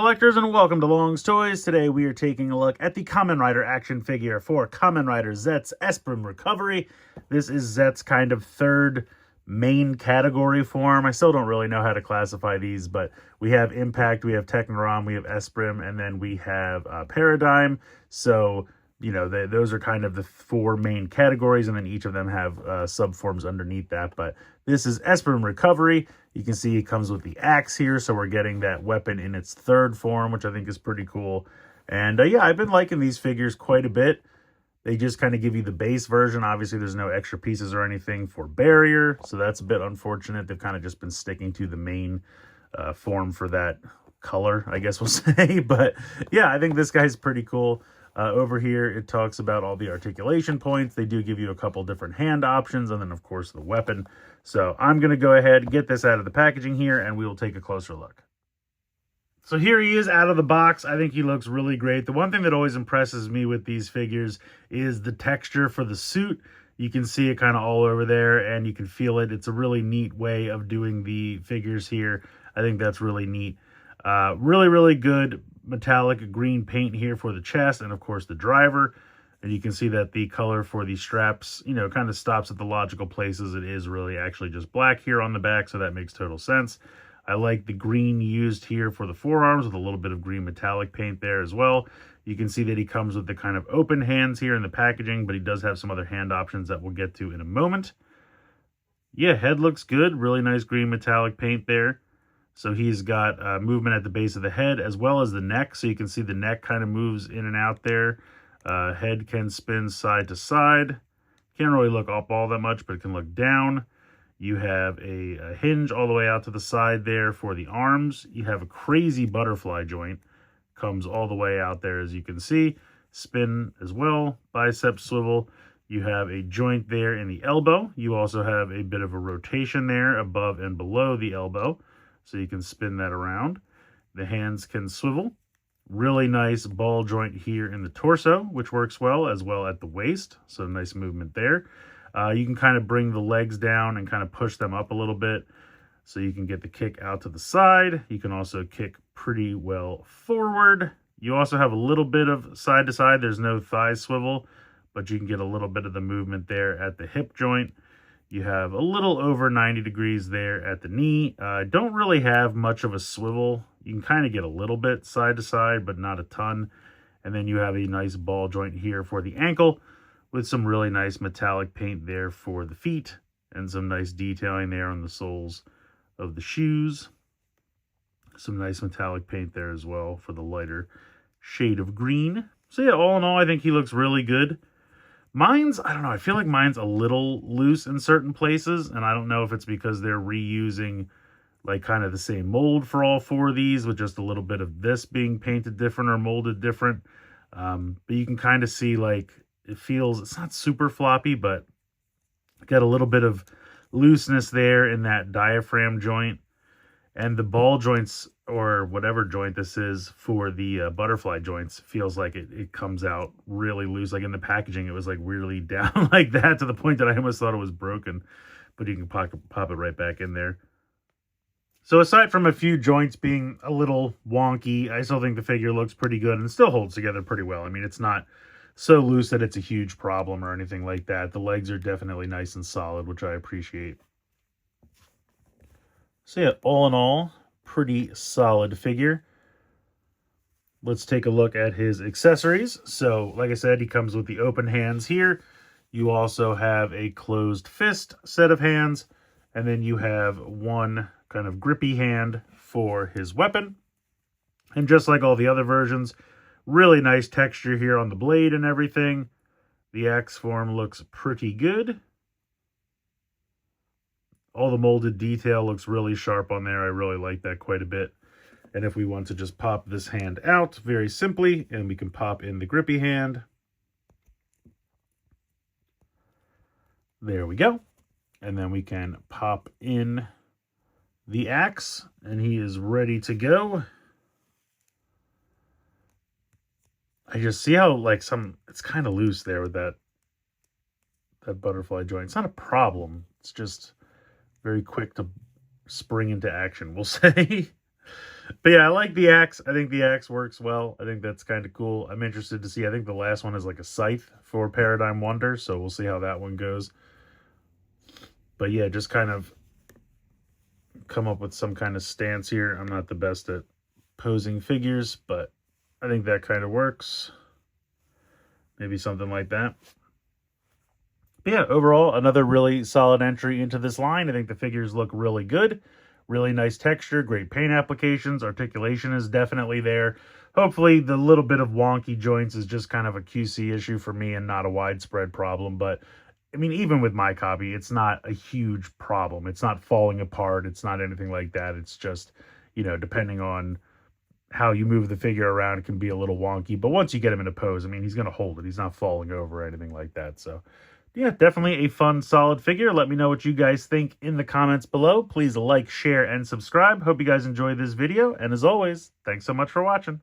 collectors, and welcome to Long's Toys. Today we are taking a look at the Kamen Rider action figure for Kamen Rider Zeztz Esprim Recovery. This is Zetz's kind of third main category form. I still don't really know how to classify these, but we have Impact, we have Technoram, we have Esprim, and then we have Paradigm. So, you know, those are kind of the four main categories, and then each of them have subforms underneath that. But this is Esprim Recovery. You can see it comes with the axe here, so we're getting that weapon in its third form, which I think is pretty cool. And yeah, I've been liking these figures quite a bit. They just kind of give you the base version. Obviously, there's no extra pieces or anything for barrier, so that's a bit unfortunate. They've kind of just been sticking to the main form for that color, I guess we'll say. But yeah, I think this guy's pretty cool. Over here, it talks about all the articulation points. They do give you a couple different hand options, and then, of course, the weapon. So I'm going to go ahead and get this out of the packaging here, and we will take a closer look. So here he is out of the box. I think he looks really great. The one thing that always impresses me with these figures is the texture for the suit. You can see it kind of all over there, and you can feel it. It's a really neat way of doing the figures here. I think that's really neat. Really, really good metallic green paint here for the chest and, of course, the driver. And you can see that the color for the straps, you know, kind of stops at the logical places. It is really actually just black here on the back, so that makes total sense. I like the green used here for the forearms with a little bit of green metallic paint there as well. You can see that he comes with the kind of open hands here in the packaging, but he does have some other hand options that we'll get to in a moment. Yeah, head looks good. Really nice green metallic paint there. So he's got movement at the base of the head as well as the neck. So you can see the neck kind of moves in and out there. Head can spin side to side. Can't really look up all that much, but it can look down. You have a hinge all the way out to the side there for the arms. You have a crazy butterfly joint. Comes all the way out there, as you can see. Spin as well. Bicep swivel. You have a joint there in the elbow. You also have a bit of a rotation there above and below the elbow. So you can spin that around. The hands can swivel. Really nice ball joint here in the torso, which works well as well at the waist. So nice movement there. You can kind of bring the legs down and kind of push them up a little bit. So you can get the kick out to the side. You can also kick pretty well forward. You also have a little bit of side to side. There's no thigh swivel, but you can get a little bit of the movement there at the hip joint. You have a little over 90 degrees there at the knee. Don't really have much of a swivel. You can kind of get a little bit side to side, but not a ton. And then you have a nice ball joint here for the ankle with some really nice metallic paint there for the feet and some nice detailing there on the soles of the shoes. Some nice metallic paint there as well for the lighter shade of green. So yeah, all in all, I think he looks really good. Mine's, I don't know, I feel like mine's a little loose in certain places, and I don't know if it's because they're reusing like kind of the same mold for all four of these with just a little bit of this being painted different or molded different. But you can kind of see like it feels, it's not super floppy, but got a little bit of looseness there in that diaphragm joint. And the ball joints, or whatever joint this is for the butterfly joints, feels like it comes out really loose. Like in the packaging, it was like weirdly down like that to the point that I almost thought it was broken. But you can pop it right back in there. So aside from a few joints being a little wonky, I still think the figure looks pretty good and still holds together pretty well. I mean, it's not so loose that it's a huge problem or anything like that. The legs are definitely nice and solid, which I appreciate. So yeah, all in all, pretty solid figure. Let's take a look at his accessories. So, like I said, he comes with the open hands here. You also have a closed fist set of hands. And then you have one kind of grippy hand for his weapon. And just like all the other versions, really nice texture here on the blade and everything. The axe form looks pretty good. All the molded detail looks really sharp on there. I really like that quite a bit. And if we want to just pop this hand out very simply, and we can pop in the grippy hand. There we go. And then we can pop in the axe, and he is ready to go. I just see how like it's kind of loose there with that butterfly joint. It's not a problem. It's just very quick to spring into action, we'll say. But yeah, I like the axe. I think the axe works well. I think that's kind of cool. I'm interested to see. I think the last one is like a scythe for Paradigm Wonder, so we'll see how that one goes. But yeah, just kind of come up with some kind of stance here. I'm not the best at posing figures, but I think that kind of works. Maybe something like that. But yeah, overall, another really solid entry into this line. I think the figures look really good. Really nice texture, great paint applications. Articulation is definitely there. Hopefully, the little bit of wonky joints is just kind of a QC issue for me and not a widespread problem. But, I mean, even with my copy, it's not a huge problem. It's not falling apart. It's not anything like that. It's just, you know, depending on how you move the figure around, it can be a little wonky. But once you get him in a pose, I mean, he's going to hold it. He's not falling over or anything like that. So, yeah, definitely a fun, solid figure. Let me know what you guys think in the comments below. Please like, share, and subscribe. Hope you guys enjoyed this video. And as always, thanks so much for watching.